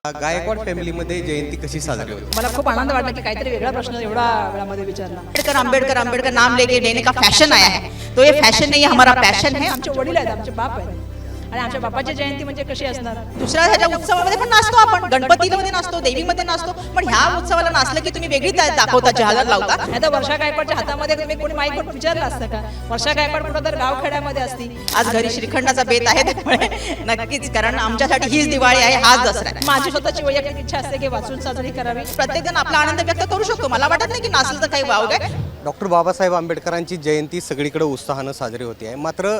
गायकवाड फॅमिलीमध्ये जयंती कशी साजरी होती? मला खूप आनंद वाटला की काहीतरी वेगळा प्रश्न एवढा वेळामध्ये विचारला। आंबेडकर आंबेडकर आंबेडकर नाम लेके लेने का फैशन आया है, तो ये फैशन नहीं है, हमारा पैशन है। आमचे वडील आहेत, आमचे बाप आहेत आणि आमच्या बापाची जयंती म्हणजे कशी असणार? दुसऱ्या ह्याच्या उत्सवामध्ये पण नाचतो आपण, गणपतीमध्ये नाचतो, देवीमध्ये नाचतो, पण ह्या उत्सवाला नाचलं की तुम्ही वेगळी दाखवता, जहालर लावता। आता वर्षा गायकवाडच्या हातामध्ये तुम्ही कोणी माईक पण विचारलं असतं का? वर्षा गायकवाड कुठं तर गावखेड्यामध्ये असती, आज घरी श्रीखंडाचा बेत आहे, त्यामुळे नक्कीच, कारण आमच्यासाठी हीच दिवाळी आहे, हाच दसरा आहे। माझी स्वतःची वैयक्तिक इच्छा असते की वाचून साजरी करावी। प्रत्येक जण आपला आनंद व्यक्त करू शकतो, मला वाटत नाही की नाचलं तर काही वाव काय। डॉक्टर बाबासाहेब आंबेडकरांची जयंती सगळीकडे उत्साहानं साजरी होती आहे, मात्र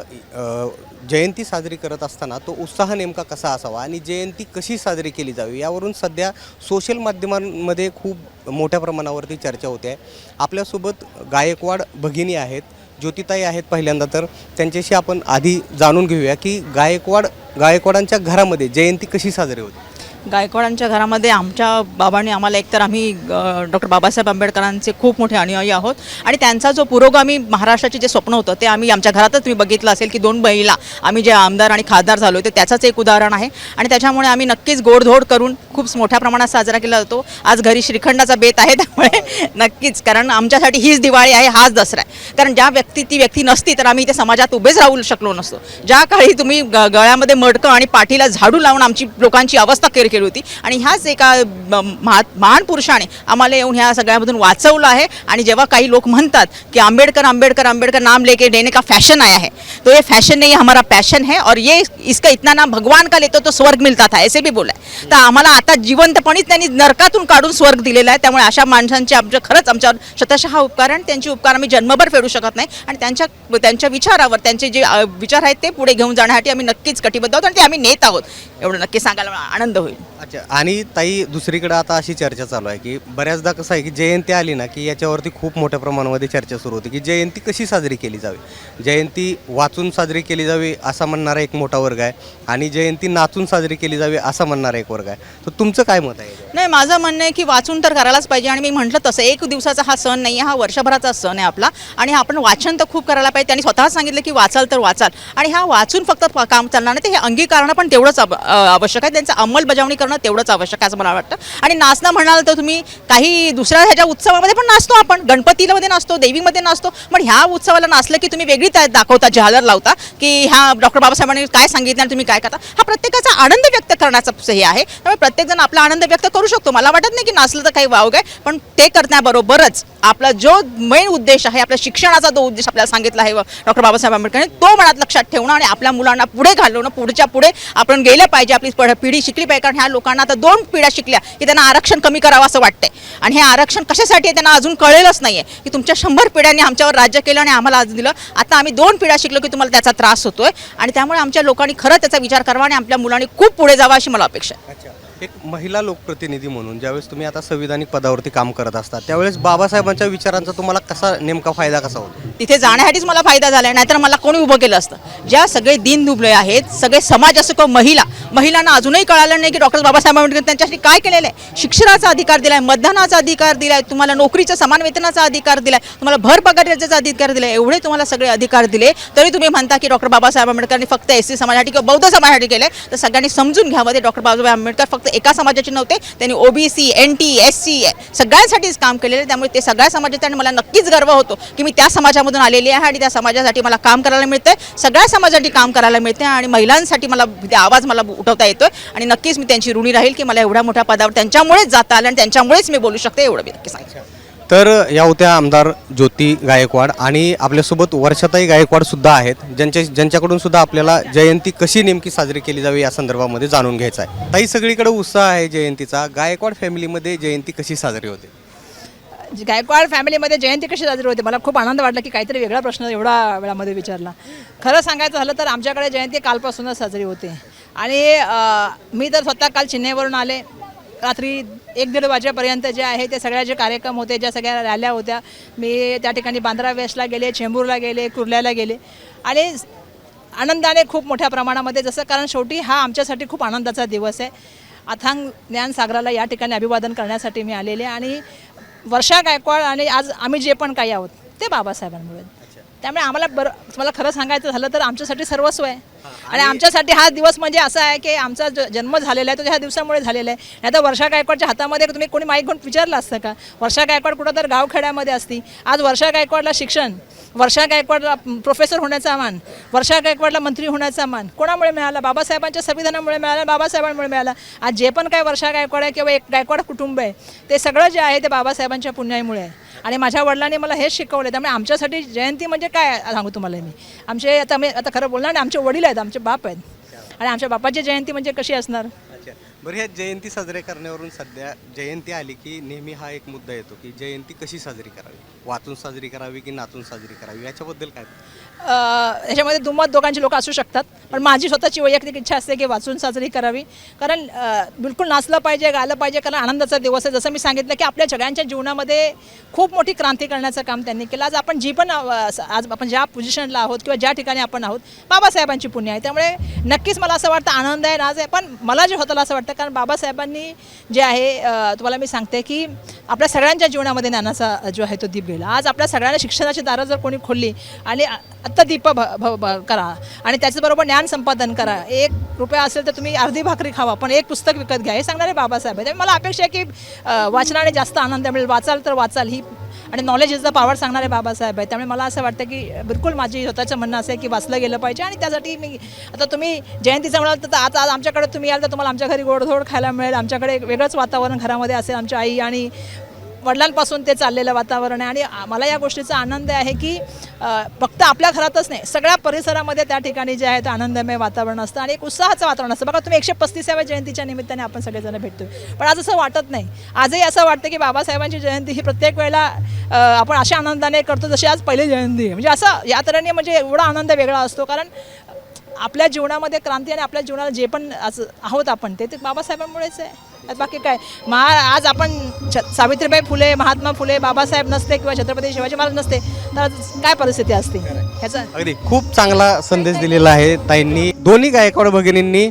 जयंती साजरी करत असताना तो उत्साह नेमका कसा असावा आणि जयंती कशी साजरी केली जावी यावरून सध्या सोशल माध्यमांमध्ये खूप मोठ्या प्रमाणावरती चर्चा होते आहे। आपल्यासोबत गायकवाड भगिनी आहेत, ज्योतिताई आहेत पहिल्यांदा, तर त्यांच्याशी आपण आधी जाणून घेऊया की गायकवाडांच्या घरामध्ये जयंती कशी साजरी होती। गायकवाडांच्या घरामध्ये आमच्या बाबांनी आम्हाला एकतर आम्ही डॉक्टर बाबासाहेब आंबेडकरांचे खूप मोठे अनुयायी आहोत आणि त्यांचा जो पुरोगामी महाराष्ट्राचे जे स्वप्न होतं ते आम्ही आमच्या घरातच तुम्ही बघितलं असेल की 2 महिला आम्ही जे आमदार आणि खासदार झालो ते त्याचंच एक उदाहरण आहे आणि त्याच्यामुळे आम्ही नक्कीच गोडधोड करून खूप मोठ्या प्रमाणात साजरा केला जातो। आज घरी श्रीखंडाचा बेत आहे, त्यामुळे नक्कीच, कारण आमच्यासाठी हीच दिवाळी आहे, हाच दसरा आहे। कारण ती व्यक्ती नसती तर आम्ही इथे समाजात उभेच राहू शकलो नसतो। ज्या काळी तुम्ही गळ्यामध्ये मडकं आणि पाठीला झाडू लावून आमची लोकांची अवस्था केली होती आणि ह्याच एका महान पुरुषाने आम्हाला येऊन ह्या सगळ्यामधून वाचवलं आहे। आणि जेव्हा काही लोक म्हणतात की आंबेडकर आंबेडकर आंबेडकर नाम लेके लेने का फैशन आया है, तो ये फैशन नहीं है, हमारा पैशन है, और ये इसका इतना नाम भगवान का लेतो तो स्वर्ग मिलता था, ऐसे भी बोला है। तर आम्हाला आता जिवंतपणीच त्यांनी नरकातून काढून स्वर्ग दिलेला आहे, त्यामुळे अशा माणसांचे खरंच आमच्यावर शतशः उपकार आणि त्यांचे उपकार आम्ही जन्मभर फेडू शकत नाही आणि त्यांच्या विचारावर त्यांचे जे विचार आहेत ते पुढे घेऊन जाण्यासाठी आम्ही नक्कीच कटिबद्ध आहोत आणि ते आम्ही नेत आहोत, एवढं नक्की सांगायला मला आनंद होईल। अच्छा, आणि ताई दुसरीकडे आता अशी चर्चा चालू आहे की बऱ्याचदा कसं आहे की जयंती आली ना की याच्यावरती खूप मोठ्या प्रमाणामध्ये चर्चा सुरू होती की जयंती कशी साजरी केली जावी, जयंती वाचून साजरी केली जावी असा म्हणणारा एक मोठा वर्ग आहे आणि जयंती नाचून साजरी केली जावी असा म्हणणारा एक वर्ग आहे। तर तुमचं काय मत आहे? नाही, माझं म्हणणं आहे की वाचून तर करायलाच पाहिजे आणि मी म्हटलं तसं एक दिवसाचा हा सण नाही आहे, हा वर्षभराचा सण आहे आपला आणि आपण वाचन तर खूप करायला पाहिजे। त्यांनी स्वतः सांगितलं की वाचाल तर वाचाल आणि ह्या वाचून फक्त काम चालणार नाही, ते हे अंगीकारणं पण तेवढंच आवश्यक आहे, त्यांचं अंमलबजावणी करणं तेवढंच आवश्यक आहे असं मला वाटतं। आणि नाचणं म्हणाल तर तुम्ही काही दुसऱ्या ह्याच्या उत्सवामध्ये पण नाचतो आपण, गणपतीमध्ये नाचतो, देवीमध्ये नाचतो, पण ह्या उत्सवाला नाचलं की तुम्ही वेगळी दाखवता, जहालर लावता की ह्या डॉक्टर बाबासाहेबांनी काय सांगितलं आणि तुम्ही काय करता। हा प्रत्येकाचा आनंद व्यक्त करण्याचा हे आहे, त्यामुळे प्रत्येकजण आपला आनंद व्यक्त करू शकतो। मला वाटत नाही की नाचलं तर काही वाव आहे, पण ते करण्याबरोबरच आपला जो मेन उद्देश आहे, आपल्या शिक्षणाचा जो उद्देश आपल्याला सांगितला आहे डॉक्टर बाबासाहेब आंबेडकरांनी, तो मनात लक्षात ठेवणं आणि आपल्या मुलांना पुढे घालवणं, पुढच्या पुढे आपण गेलं पाहिजे, आपली पिढी शिकली पाहिजे। कारण ह्या लोकांना आता 2 पिढ्या शिकल्या की त्यांना आरक्षण कमी करावं असं वाटतंय आणि हे आरक्षण कशासाठी आहे त्यांना अजून कळलेलंच नाहीये की तुमच्या 100 पिढ्यांनी आमच्यावर राज्य केलं आणि आम्हाला आज दिलं, आता आम्ही 2 पिढ्या शिकलो की तुम्हाला त्याचा त्रास होतोय आणि त्यामुळे आमच्या लोकांनी खरं त्याचा विचार करावा आणि आपल्या मुलांनी खूप पुढे जावं अशी मला अपेक्षा आहे। अच्छा, एक महिला लोकप्रतिनिधी म्हणून ज्यावेळेस तुम्ही आता संविधानिक पदावरती काम करत असता त्यावेळेस बाबासाहेबांच्या विचारांचा तुम्हाला कसा नेमका फायदा कसा होतो? तिथे जाण्यासाठीच मला फायदा झाला, नाहीतर मला कोणी उभं केलं असतं। ज्या सगळे दीन दुबळे आहेत, सगळे समाज असो किंवा महिलांना अजूनही कळालं नाही की डॉक्टर बाबासाहेब आंबेडकर त्यांच्यासाठी काय केलेलं आहे। शिक्षणाचा अधिकार दिलाय, मतदानाचा अधिकार दिलाय, तुम्हाला नोकरीचा समान वेतनाचा अधिकार दिलाय, तुम्हाला भर पगाराचा अधिकार दिलाय, एवढे तुम्हाला सगळे अधिकार दिले तरी तुम्ही म्हणता की डॉक्टर बाबासाहेब आंबेडकरांनी फक्त SC समाजासाठी किंवा बौद्ध समाजासाठी केले। तर सगळ्यांनी समजून घ्यावं, ते डॉक्टर बाबासाहेब आंबेडकर फक्त एका समाजाचे नव्हते, त्यांनी OBC NT SC सगळ्यांसाठीच काम केलेले, त्यामुळे ते सगळ्या समाजाचे आणि मला नक्कीच गर्व होतो की मी त्या समाजामधून आलेली आहे आणि त्या समाजासाठी मला काम करायला मिळतंय, सगळ्या समाजासाठी काम करायला मिळते आणि महिलांसाठी मला आवाज उठवता येतोय आणि नक्कीच मी त्यांची ऋणी राहील की मला एवढ्या मोठ्या पदावर त्यांच्यामुळेच जाता आलं आणि त्यांच्यामुळेच मी बोलू शकते, एवढं मी नक्की सांगते। तर या होत्या आमदार ज्योती गायकवाड आणि आपल्यासोबत वर्षाताई गायकवाड सुद्धा आहेत, ज्यांच्याकडून सुद्धा आपल्याला जयंती कशी नेमकी साजरी केली जावी या संदर्भामध्ये जाणून घ्यायचं आहे। ताई, सगळीकडे उत्साह आहे जयंतीचा, गायकवाड फॅमिलीमध्ये जयंती कशी साजरी होते? गायकवाड फॅमिलीमध्ये जयंती कशी साजरी होते? मला खूप आनंद वाटला की काहीतरी वेगळा प्रश्न एवढा वेळामध्ये विचारला। खरं सांगायचं झालं तर आमच्याकडे जयंती कालपासूनच साजरी होते आणि मी तर स्वतः काल चेन्नईवरून आले, रात्री 1-1:30 वाजेपर्यंत जे आहे ते सगळ्या जे कार्यक्रम होते, ज्या सगळ्या रॅल्या होत्या, मी त्या ठिकाणी बांद्रा वेस्टला गेले, चेंबूरला गेले, कुर्ल्याला गेले आणि आनंदाने खूप मोठ्या प्रमाणामध्ये, जसं कारण शेवटी हा आमच्यासाठी खूप आनंदाचा दिवस आहे। अथांग ज्ञानसागराला या ठिकाणी अभिवादन करण्यासाठी मी आलेले आणि वर्षा गायकवाड आणि आज आम्ही जे पण काही आहोत ते बाबासाहेबांमुळे। त्यामुळे आम्हाला तुम्हाला खरं सांगायचं झालं तर आमच्यासाठी सर्वस्व आहे. आणि आमच्यासाठी हा दिवस म्हणजे असा आहे की आमचा जन्म झालेला आहे तो ह्या दिवसामुळे झालेला आहे. नाही तर वर्षा गायकवाडच्या हातामध्ये तुम्ही कोणी माईक घेऊन विचारलं असतं का? वर्षा गायकवाड कुठं तर गावखेड्यामध्ये असती. आज वर्षा गायकवाडला शिक्षण, वर्षा गायकवाडला प्रोफेसर होण्याचा मान, वर्षा गायकवाडला मंत्री होण्याचा मान कोणामुळे मिळाला? बाबासाहेबांच्या संविधानामुळे मिळाला, बाबासाहेबांमुळे मिळाला. आज जे पण काय वर्षा गायकवाड आहे किंवा एक गायकवाड कुटुंब आहे ते सगळं जे आहे ते बाबासाहेबांच्या पुण्यामुळे आहे. आणि माझ्या वडिलांनी मला हेच शिकवलं. त्यामुळे आमच्यासाठी जयंती म्हणजे काय सांगू तुम्हाला मी, आमचे आता खरं बोलणार नाही, आमचे वडील आहेत, आमचे बाप आहेत आणि आमच्या बापाची जयंती म्हणजे कशी असणार? अच्छा, बरं, ह्या जयंती साजरे करण्यावरून सध्या जयंती आली की नेहमी हा एक मुद्दा येतो की जयंती कशी साजरी करावी, वाचून साजरी करावी की नाचून साजरी करावी, याच्याबद्दल काय? ह्याच्यामध्ये दुमत दोघांची लोक असू शकतात, पण माझी स्वतःची वैयक्तिक इच्छा असते की वाचून साजरी करावी. कारण बिलकुल नाचलं पाहिजे, गायलं पाहिजे, कारण आनंदाचा दिवस आहे. जसं मी सांगितलं की आपल्या सगळ्यांच्या जीवनामध्ये खूप मोठी क्रांती करण्याचं काम त्यांनी केलं. आज आपण जी पण आज आपण ज्या पोझिशनला आहोत किंवा ज्या ठिकाणी आपण आहोत बाबासाहेबांची पुण्य आहे. त्यामुळे नक्कीच मला असं वाटतं आनंद आहे, नाज आहे. पण मला जे होतं असं वाटतं कारण बाबासाहेबांनी जे आहे तुम्हाला मी सांगते की आपल्या सगळ्यांच्या जीवनामध्ये ज्ञानाचा जो आहे तो दीप गेला. आज आपल्या सगळ्यांना शिक्षणाची दारं जर कोणी खोलली आणि आत्ता दीप करा आणि त्याच्याबरोबर ज्ञान संपादन करा. ₹1 असेल तर तुम्ही अर्धी भाकरी खावा पण एक पुस्तक विकत घ्या, हे सांगणारे बाबासाहेब आहे. त्यामुळे मला अपेक्षा आहे की वाचनाने जास्त आनंद मिळेल. वाचाल तर वाचाल ही आणि नॉलेज इज द पॉवर सांगणारे बाबासाहेब आहे. त्यामुळे मला असं वाटतं की बिलकुल माझी स्वतःचं म्हणणं असं आहे की वाचलं गेलं पाहिजे. आणि त्यासाठी मी आता तुम्ही जयंतीचं म्हणाल तर आज आमच्याकडे तुम्ही याल तर तुम्हाला आमच्या घरी गोडधोड खायला मिळेल. आमच्याकडे एक वेगळंच वातावरण घरामध्ये असेल. आमच्या आई आणि वडिलांपासून ते चाललेलं वातावरण आहे. आणि मला या गोष्टीचा आनंद आहे की फक्त आपल्या घरातच नाही सगळ्या परिसरामध्ये त्या ठिकाणी जे आहे ते आनंदमय वातावरण असतं आणि एक उत्साहाचं वातावरण असतं. बघा तुम्ही 135व्या जयंतीच्या निमित्ताने आपण सगळेजण भेटतो, पण आज असं वाटत नाही. आजही असं वाटतं की बाबासाहेबांची जयंती ही प्रत्येक वेळेला आपण अशा आनंदाने करतो जशी आज पहिली जयंती आहे. म्हणजे असं या तऱ्हेने म्हणजे एवढा आनंद वेगळा असतो कारण आपल्या जीवनामध्ये क्रांती आणि आपल्या जीवनाला जे पण आज आहोत आपण ते बाबासाहेबांमुळेच आहे. बाकी काय आज आपण सावित्रीबाई फुले, महात्मा फुले, बाबासाहेब नसते किंवा छत्रपती शिवाजी महाराज नसते तर काय परिस्थिती असते ह्याचा? अगदी खूप चांगला संदेश दिलेला आहे ताईंनी. दोन्ही गायकवाड भगिनींनी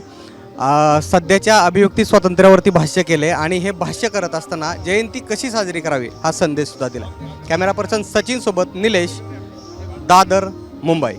सध्याच्या अभिव्यक्ती स्वातंत्र्यावरती भाष्य केले आणि हे भाष्य करत असताना जयंती कशी साजरी करावी हा संदेश सुद्धा दिला. कॅमेरा पर्सन सचिन सोबत निलेश, दादर, मुंबई.